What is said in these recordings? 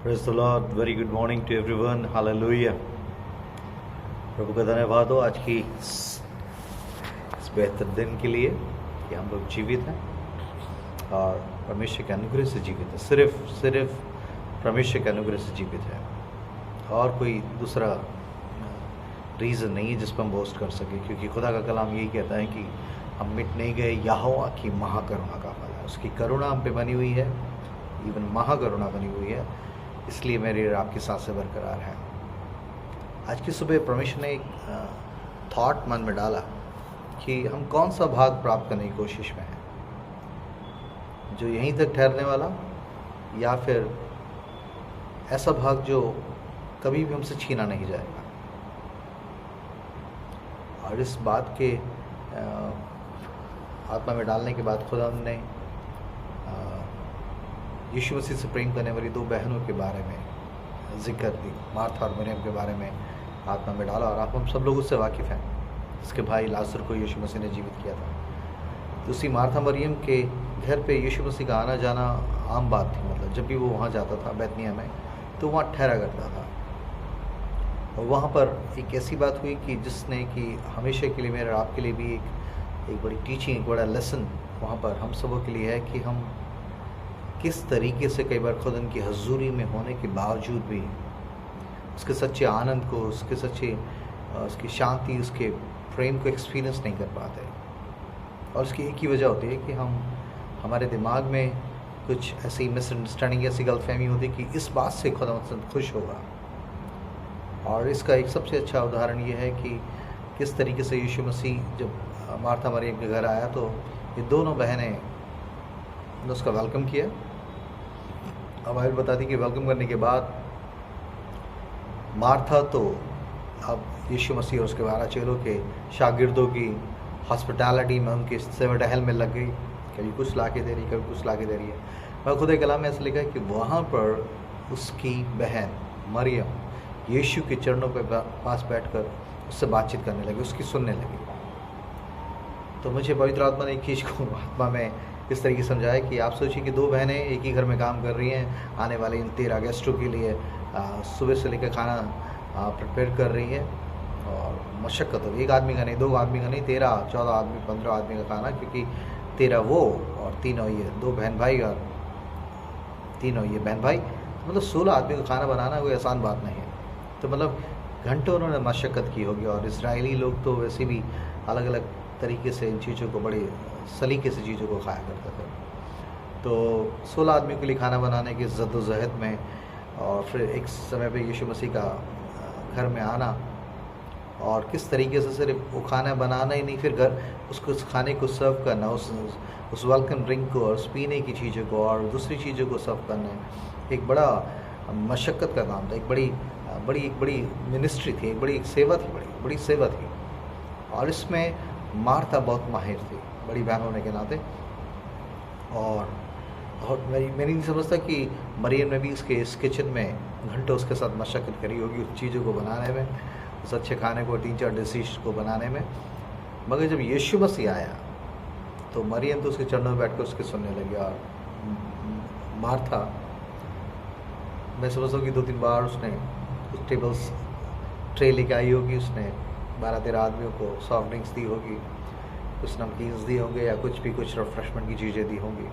Praise the lord. Very good morning to everyone. Hallelujah. प्रभु का धन्यवाद हो आज की इस बेहतर दिन के लिए कि हम लोग जीवित हैं और परमेश्वर के अनुग्रह से जीवित है। सिर्फ परमेश्वर के अनुग्रह से जीवित है और कोई दूसरा रीज़न नहीं है जिस पर हम बोस्ट कर सके, क्योंकि खुदा का कलाम यही कहता है कि हम मिट नहीं गए। यहोवा की महाकरुणा का फल है, उसकी करुणा हम पे बनी हुई है, इवन महाकरुणा बनी हुई है, इसलिए मेरी और आपकी सांसें बरकरार हैं। आज की सुबह परमेश्वर ने एक थॉट मन में डाला कि हम कौन सा भाग प्राप्त करने की कोशिश में हैं, जो यहीं तक ठहरने वाला या फिर ऐसा भाग जो कभी भी हमसे छीना नहीं जाएगा। और इस बात के आत्मा में डालने के बाद खुदा हमने यीशु मसीह से प्रेम करने वाली दो बहनों के बारे में जिक्र दी, मार्था और मरियम के बारे में आत्मा में डाला। और आप हम सब लोग उससे वाकिफ़ हैं, इसके भाई लाजर को यीशु मसीह ने जीवित किया था। तो उसी मार्था मरियम के घर पे यीशु मसीह का आना जाना आम बात थी। मतलब जब भी वो वहाँ जाता था बैतनिय्याह में, तो वहाँ ठहरा करता था। और वहाँ पर एक ऐसी बात हुई कि जिसने कि हमेशा के लिए मेरे और आपके लिए भी एक बड़ी टीचिंग, एक बड़ा लेसन वहाँ पर हम सबों के लिए है कि हम किस तरीके से कई बार खुदा की हजूरी में होने के बावजूद भी उसके सच्चे आनंद को, उसके सच्चे उसकी शांति, उसके प्रेम को एक्सपीरियंस नहीं कर पाते। और उसकी एक ही वजह होती है कि हमारे दिमाग में कुछ ऐसी मिसअंडरस्टैंडिंग, ऐसी गलतफहमी होती है कि इस बात से खुदा मुझसे खुश होगा। और इसका एक सबसे अच्छा उदाहरण ये है कि किस तरीके से यीशु मसीह जब मार्था मरियम के घर आया तो ये दोनों बहनें ने उसका वेलकम किया। अब बाइबल बताती कि वेलकम करने के बाद मार्था तो अब यीशु मसीह और उसके 12 चेलों के शागिर्दों की हॉस्पिटैलिटी में, उनके सेवा टहल में लग गई। कभी कुछ ला के दे रही, कभी कुछ ला के दे रही है। मैं खुदा कलाम में ऐसा लिखा है कि वहाँ पर उसकी बहन मरियम यीशु के चरणों पर पास बैठकर उससे बातचीत करने लगी, उसकी सुनने लगी। तो मुझे पवित्र आत्मा ने एक चीज़ को आत्मा में इस तरीके समझाया कि आप सोचिए कि दो बहनें एक ही घर में काम कर रही हैं, आने वाले इन 13 गेस्टों के लिए सुबह से लेकर खाना प्रिपेयर कर रही हैं। और मशक्क़त हो, एक आदमी का नहीं, दो आदमी का नहीं, 13, 14 आदमी, 15 आदमी का खाना, क्योंकि 13 वो और तीनों ये, दो बहन भाई और तीनों ये बहन भाई, मतलब 16 आदमी का खाना बनाना कोई आसान बात नहीं है। तो मतलब घंटों उन्होंने मशक्क़त की होगी। और इजरायली लोग तो वैसे भी अलग अलग तरीके से इन चीज़ों को, बड़े सलीके से चीज़ों को खाया करते थे। तो 16 आदमी के लिए खाना बनाने की जद्दोजहद में और फिर एक समय पे यीशु मसीह का घर में आना, और किस तरीके से सिर्फ वो खाना बनाना ही नहीं, फिर घर उसको उस खाने को सर्व करना, उस वेलकम ड्रिंक को और उस पीने की चीज़ों को और दूसरी चीज़ों को सर्व करना, एक बड़ा मशक्क़त का काम था। एक बड़ी मिनिस्ट्री थी, एक बड़ी सेवा थी, बड़ी सेवा थी। और इसमें मार्था बहुत माहिर थी, बड़ी बहन होने के नाते। और मेरी नहीं समझता कि मरियम ने भी इस किचन में घंटों उसके साथ मशक्क़त करी होगी उस चीज़ों को बनाने में, उस अच्छे खाने को, 3-4 डिशेस को बनाने में। मगर जब यीशु मसीह आया तो मरियम तो उसके चरणों में बैठकर उसके सुनने लगी। और मार्था, मैं समझता हूँ कि 2-3 बार उसने उस टेबल्स ट्रे लेके आई होगी, उसने 12-13 आदमियों को सॉफ्ट ड्रिंक्स दी होगी, कुछ नमकीन्स दिए होंगे या कुछ रिफ्रेशमेंट की चीज़ें दी होंगी,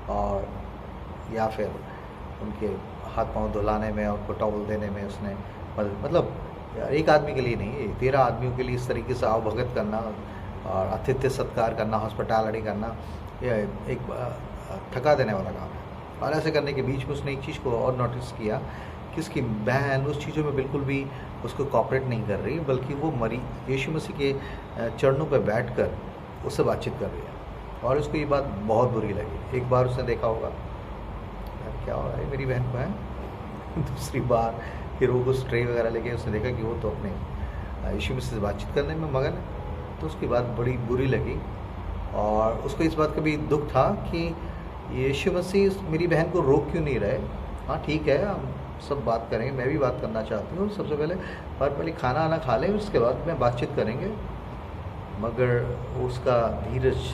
और या फिर उनके हाथ पांव धुलाने में और उनको टॉवल देने में उसने मतलब एक आदमी के लिए नहीं, 13 आदमियों के लिए इस तरीके से आवभगत करना और आतिथ्य सत्कार करना, हॉस्पिटैलिटी करना, यह एक थका देने वाला काम है। और ऐसे करने के बीच में उसने एक चीज़ को और नोटिस किया कि उसकी बहन उस चीज़ों में बिल्कुल भी उसको कॉपरेट नहीं कर रही, बल्कि वो यीशु मसीह के चरणों पर बैठकर उससे बातचीत कर रही है। और उसको ये बात बहुत बुरी लगी। एक बार उसने देखा होगा यार क्या हो रहा है मेरी बहन को है। दूसरी बार फिर वो कुछ ट्रे वगैरह लेके उसने देखा कि वो तो अपने यीशु मसीह से बातचीत करने में मगन है, तो उसकी बात बड़ी बुरी लगी। और उसको इस बात का भी दुख था कि यीशु मसीह मेरी बहन को रोक क्यों नहीं रहे। हाँ ठीक है, हम सब बात करेंगे, मैं भी बात करना चाहती हूँ सबसे पहले, पर पहले खाना आना खा लें, उसके बाद में बातचीत करेंगे। मगर उसका धीरज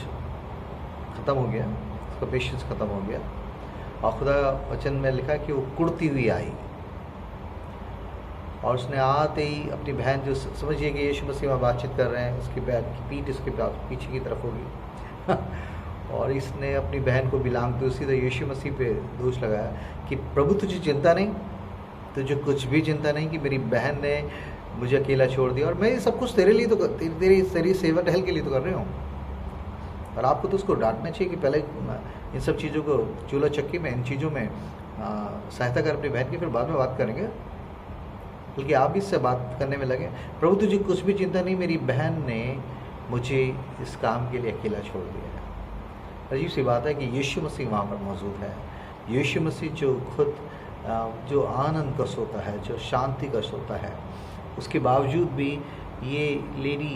ख़त्म हो गया, उसका पेशेंस ख़त्म हो गया। और खुदा वचन में लिखा कि वो कुड़ती हुई आई, और उसने आते ही अपनी बहन, जो समझिए कि यीशु मसीह वहाँ बातचीत कर रहे हैं, उसकी बैग की पीठ इसके पीछे की तरफ होगी और इसने अपनी बहन को बिलांगते हुए सीधा यीशु मसीह पे दोष लगाया कि प्रभु तुझे चिंता नहीं, तुझे कुछ भी चिंता नहीं कि मेरी बहन ने मुझे अकेला छोड़ दिया, और मैं ये सब कुछ तेरे लिए तो तेरी सेवा टहल के लिए तो कर रही हूँ। और आपको तो उसको डांटना चाहिए कि पहले इन सब चीज़ों को, चूल्हा चक्की में, इन चीज़ों में सहायता कर अपनी बहन की, फिर बाद में बात करेंगे। बल्कि आप भी इससे बात करने में लगे, प्रभु तुझे कुछ भी चिंता नहीं, मेरी बहन ने मुझे इस काम के लिए अकेला छोड़ दिया है। अजीब सी बात है कि यीशु मसीह वहाँ पर मौजूद है। यीशु मसीह जो खुद जो आनंद का सोता है, जो शांति का सोता है, उसके बावजूद भी ये लेडी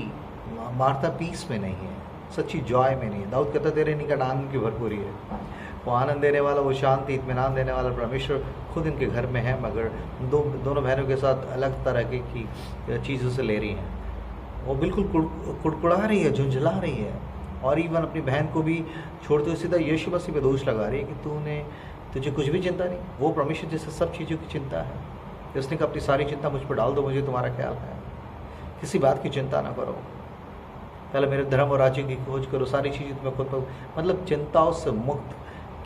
मार्था पीस में नहीं है, सच्ची जॉय में नहीं है। दाऊद कहता तेरे निकट आनंद की भरपूरी है। वो आनंद देने वाला, वो शांति, इत्मीनान देने वाला परमेश्वर खुद इनके घर में है, मगर दोनों बहनों के साथ अलग तरह की चीज़ों से ले रही हैं। वो बिल्कुल कुड़कुड़ा रही है, झुंझला रही है, और इवन अपनी बहन को भी छोड़ते हुए सीधा यीशु मसीह पे दोष लगा रही है कि तुझे कुछ भी चिंता नहीं। वो परमेश्वर जैसे सब चीज़ों की चिंता है। उसने कहा अपनी सारी चिंता मुझ पर डाल दो, मुझे तुम्हारा ख्याल है, किसी बात की चिंता ना करो, पहले मेरे धर्म और राज्य की खोज करो, सारी चीज़ें तुम्हें खुद पर, मतलब चिंताओं से मुक्त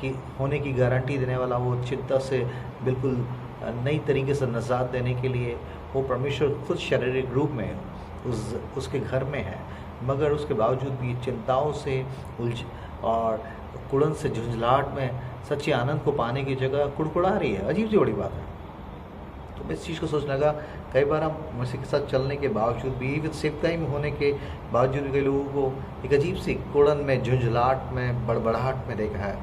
की होने की गारंटी देने वाला, वो चिंता से बिल्कुल नई तरीके से निजात देने के लिए वो परमेश्वर खुद शारीरिक रूप में उसके घर में है, मगर उसके बावजूद भी चिंताओं से उलझ और कुड़न से झुंझलाहट में सच्चे आनंद को पाने की जगह कुड़कुड़ा रही है। अजीब सी बड़ी बात है। तो मैं इस चीज़ को सोचने लगा, कई बार हम मसीह के साथ चलने के बावजूद भी, इवन सेवकाई में होने के बावजूद भी, कई लोगों को एक अजीब सी कुड़न में, झुंझलाहट में, बड़बड़ाहट में देखा है।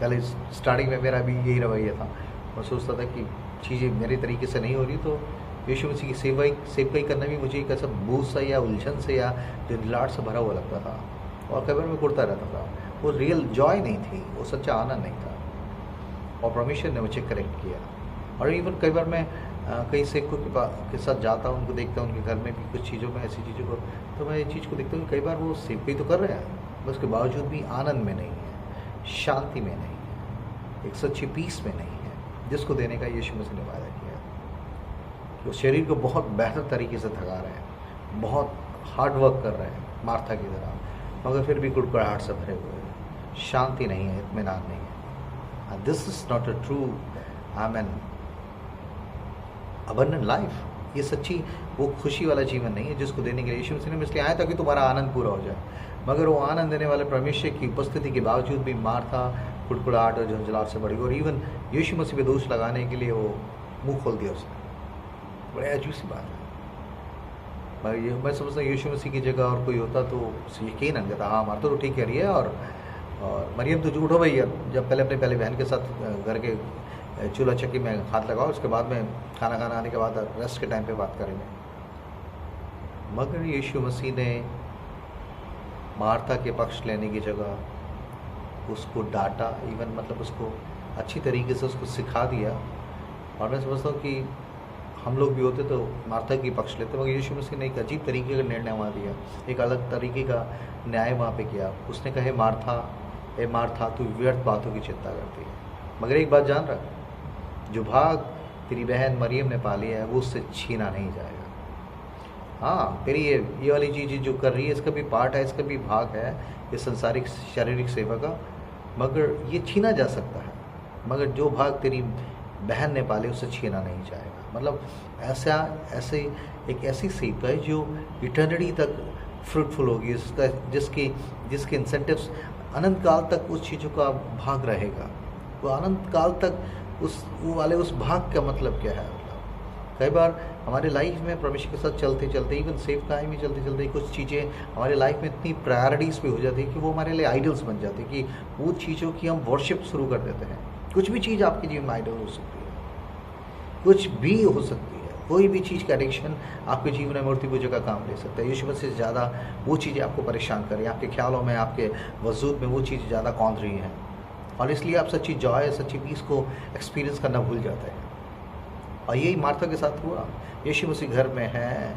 पहले स्टार्टिंग में मेरा भी यही रवैया था, मैं सोचता था कि चीज़ें मेरे तरीके से नहीं हो रही, तो यीशु मसीह की सेवकाई करना भी मुझे एक ऐसा बोझ सा या उलझन से या झुंझलाहट से भरा हुआ लगता था, और कई बार मैं कुड़ता रहता था। वो रियल जॉय नहीं थी, वो सच्चा आनंद नहीं था, और परमेश्वर ने मुझे करेक्ट किया। और इवन कई बार मैं कई सेवकों के साथ जाता हूँ, उनको देखता हूँ, उनके घर में भी कुछ चीज़ों में, ऐसी चीज़ों को, तो मैं ये चीज़ को देखता हूँ कि कई बार वो सेवकाई तो कर रहे हैं, बस उसके बावजूद भी आनंद में नहीं है, शांति में नहीं है, एक सच्ची पीस में नहीं है, जिसको देने का यीशु मसीह ने वादा किया। वो शरीर को बहुत बेहतर तरीके से थका रहे हैं, बहुत हार्ड वर्क कर रहे हैं मार्था की तरह, मगर फिर भी कुड़कुड़ाहट से भरे हुए हैं, शांति नहीं है, इत्मीनान नहीं है। This is not a true abundant life. ये सच्ची वो खुशी वाला जीवन नहीं है जिसको देने के लिए यीशु मसीह ने इसलिए आया ताकि तुम्हारा आनंद पूरा हो जाए। मगर वो आनंद देने वाले परमेश्वर की उपस्थिति के बावजूद भी मार्था कुड़कुड़ाहट और झंझलाहट से बढ़ी, और इवन यीशु मसीह पे दोष लगाने के लिए वो मुंह खोल दिया उसने। बड़ी अजीब सी बात है। मैं समझता हूँ यीशु मसीह की जगह और कोई होता तो यकीन नहीं कहता, हाँ मार्था तो ठीक कह रही है, और मरियम तो झूठ हो गई है, जब पहले बहन के साथ घर के चूल्हा चक्की में हाथ लगाओ, उसके बाद में खाना आने के बाद रेस्ट के टाइम पे बात करेंगे। मगर यीशु मसीह ने मार्था के पक्ष लेने की जगह उसको डांटा, इवन मतलब उसको अच्छी तरीके से उसको सिखा दिया। और मैं समझता हूँ कि हम लोग भी होते तो मार्था की पक्ष लेते, मगर यीशु मसीह ने एक अजीब तरीके का निर्णय वहाँ दिया, एक अलग तरीके का न्याय वहाँ पे किया। उसने कहे मार्था तू व्यर्थ बातों की चिंता करती है, मगर एक बात जान रहा, जो भाग तेरी बहन मरियम ने पा लिया है वो उससे छीना नहीं जाएगा। हाँ, तेरी ये वाली चीज़ जो कर रही है इसका भी पार्ट है, इसका भी भाग है, ये संसारिक शारीरिक सेवा का, मगर ये छीना जा सकता है, मगर जो भाग तेरी बहन ने पाले उससे छीना नहीं जाएगा। मतलब ऐसे एक ऐसी सेवा है जो इटर्निटी तक फ्रूटफुल होगी, जिसके इंसेंटिव्स अनंत काल तक उस चीज़ों का भाग रहेगा। वो अनंत काल तक उस भाग का मतलब क्या है। मतलब कई बार हमारे लाइफ में परमेश्वर के साथ चलते चलते, इवन सेफ टाइम में चलते चलते, कुछ चीज़ें हमारे लाइफ में इतनी प्रायोरिटीज़ पे हो जाती है कि वो हमारे लिए आइडल्स बन जाते हैं, कि वो चीज़ों की हम वर्शिप शुरू कर देते हैं। कुछ भी चीज़ आपके जीवन में आइडल हो सकती है, कुछ भी हो सकती है, कोई भी चीज़ का एडिक्शन आपके जीवन में मूर्ति पूजा का काम ले सकता है। यीशु मसीह से ज़्यादा वो चीज़ें आपको परेशान करें, आपके ख्यालों में, आपके वजूद में वो चीज़ ज़्यादा कौंध रही हैं, और इसलिए आप सच्ची जॉय, सच्ची पीस को एक्सपीरियंस करना भूल जाते हैं। और यही मार्था के साथ हुआ। यीशु मसीह घर में है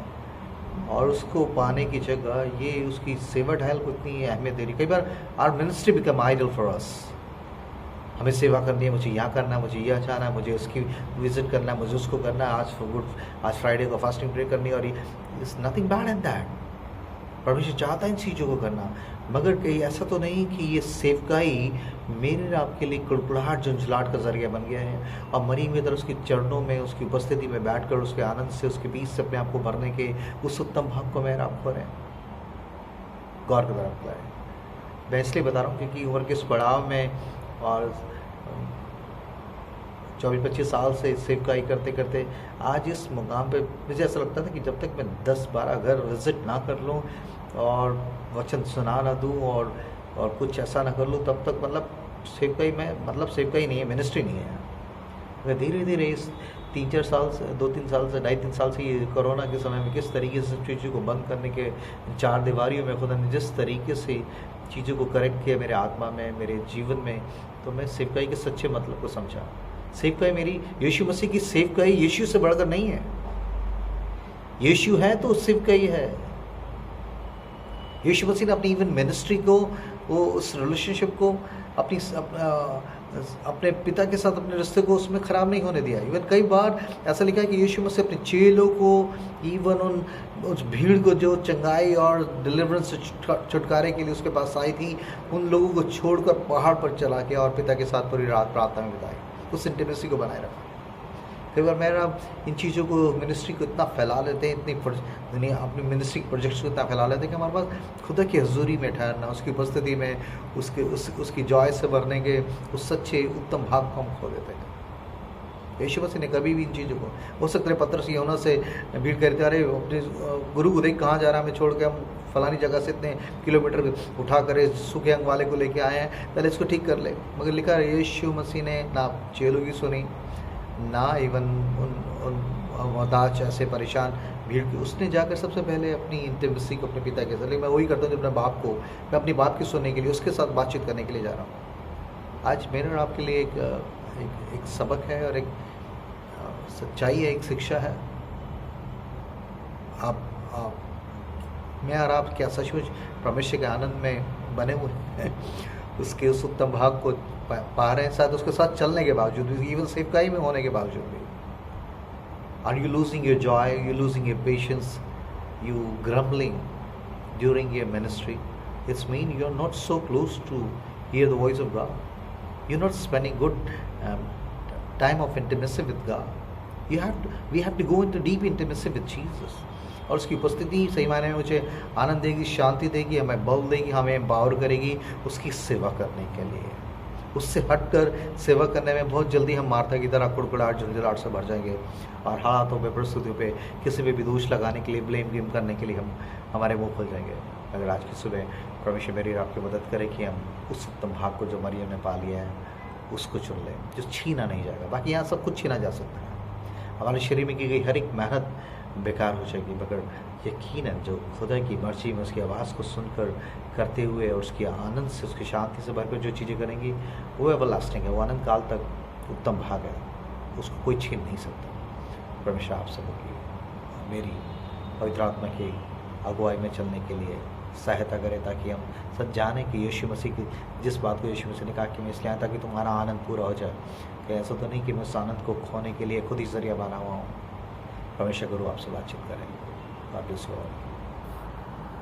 और उसको पाने की जगह ये उसकी सेवा टहल को इतनी अहमियत दे रही। कई बार our ministry become idol for us. हमें सेवा करनी है, मुझे यहाँ करना है, मुझे ये जाना है, मुझे उसकी विजिट करना है, मुझे उसको करना है, आज फ्राइडे को फास्टिंग प्रे करनी है, और is nothing bad in that. परमेश्वर चाहता है इन चीज़ों को करना, मगर कहीं ऐसा तो नहीं कि ये सेवकाई मेरे आपके लिए कुड़कुड़ाहट झुंझलाहट का जरिया बन गया है, और मरी हुई तरह उसके चरणों में, उसकी उपस्थिति में बैठकर उसके आनंद से, उसके बीच से अपने आप को भरने के उस उत्तम भाग को मेरे आप खोरें, गौर की तरफ लाए। मैं इसलिए बता रहा हूँ क्योंकि उम्र के इस पड़ाव में और 24-25 साल से सेवकाई करते करते आज इस मुकाम पे मुझे ऐसा लगता था कि जब तक मैं 10-12 घर विजिट ना कर लूँ और वचन सुना ना दूँ और कुछ ऐसा ना कर लूँ, तब तक मतलब सेवकाई में मतलब सेवकाई नहीं है, मिनिस्ट्री नहीं है। मैं धीरे धीरे इस 3-4 साल से 2-3 साल से 2.5-3 साल से ये कोरोना के समय में किस तरीके से चीज़ों को बंद करने के 4 दीवारियों में खुदा ने जिस तरीके से चीज़ों को करेक्ट किया मेरे आत्मा में, मेरे जीवन में, तो मैं सेवकाई के सच्चे मतलब को समझा। सेवकाई मेरी यीशु मसीह की सेवकाई यीशु से बढ़कर नहीं है। यीशु है तो सेवकाई है। यीशु मसीह ने अपनी इवन मिनिस्ट्री को, वो उस रिलेशनशिप को, अपने पिता के साथ अपने रिश्ते को उसमें ख़राब नहीं होने दिया। इवन कई बार ऐसा लिखा है कि यीशु मसीह अपने चेलों को, इवन उस भीड़ को जो चंगाई और डिलीवरेंस से छुटकारे के लिए उसके पास आई थी, उन लोगों को छोड़कर पहाड़ पर चला के और पिता के साथ पूरी रात प्रार्थना में बिताई, उस इंटीमेसी को बनाए रखा। कई बार मेरा इन चीज़ों को, मिनिस्ट्री को इतना फैला लेते हैं, इतनी दुनिया अपनी मिनिस्ट्री के प्रोजेक्ट्स को इतना फैला लेते हैं कि हमारे पास खुदा की हजूरी में ठहरना, उसकी उपस्थिति में, उसकी जॉय से भरने के उस सच्चे उत्तम भाव को हम खो देते हैं। यीशु मसीह ने कभी भी इन चीज़ों को, हो सकता है पतरस यूहन्ना से भीड़ करते, अरे अपने गुरु को देख कहाँ जा रहा है, मैं छोड़ के, हम फलानी जगह से इतने किलोमीटर उठा कर सूखे अंग वाले को लेके आए हैं, पहले इसको ठीक कर ले। मगर लिखा है यीशु मसीह ने ना चेलों की सुनी, ना इवन उन मोहताज ऐसे परेशान भीड़ की, उसने जाकर सबसे पहले अपनी इंटीमेसी को अपने पिता के साथ, मैं वही करता हूँ जो अपने बाप को, मैं अपनी बाप की सुनने के लिए, उसके साथ बातचीत करने के लिए जा रहा हूँ। आज मेरे और आपके लिए एक सबक है और एक सच्चाई है, एक शिक्षा है। आप मैं और आप क्या सचमुच परमेश्वर के आनंद में बने हुए हैं, उसके उस उत्तम भाग को पा रहे हैं, शायद उसके साथ चलने के बावजूद भी, इवन सेवकाई में होने के बावजूद भी। Are you losing your joy, you losing your patience, you grumbling during your ministry? It's mean you are not so close to hear the voice of God, you are not spending good time of intimacy with God. we have to go into deep intimacy with Jesus, और उसकी उपस्थिति सही मायने में मुझे आनंद देगी, शांति देगी, हमें बल देगी, हमें एम्पावर करेगी उसकी सेवा करने के लिए। उससे हटकर सेवा करने में बहुत जल्दी हम मार्था की तरह कुड़कुड़ाहट झुंझलाहट से भर जाएंगे, और हालातों पे, परिस्थितियों पे, किसी पे भी दोष लगाने के लिए, ब्लेम गेम करने के लिए हमारे मुँह खुल जाएंगे। अगर आज की सुबह परमेश्वर मेरी आपकी मदद करे कि हम उस उत्तम भाग को जो मरियम ने पा लिया है उसको चुन लें, जो छीना नहीं जाएगा। बाकी यहाँ सब कुछ छीना जा सकता है, हमारे शरीर में की गई हर एक मेहनत बेकार हो जाएगी, मगर यकीनन जो खुदा की मर्जी में उसकी आवाज़ को सुनकर करते हुए और उसकी आनंद से, उसकी शांति से भरकर जो चीज़ें करेंगी वो एवरलास्टिंग है, वो अनंत काल तक उत्तम भाग है, उसको कोई छीन नहीं सकता। परमेश्वर आप सबकी मेरी पवित्र आत्मा की अगुवाई में चलने के लिए सहायता करें, ताकि हम सब जाने कि यीशु मसीह की जिस बात को यीशु मसीह ने कहा कि मैं इसलिए आया ताकि तुम्हारा आनंद पूरा हो जाए, कि ऐसा तो नहीं कि मैं उस आनंद को खोने के लिए खुद ही जरिया बना हुआ हूँ। परमेश्वर गुरु आपसे बातचीत करें। God bless you all.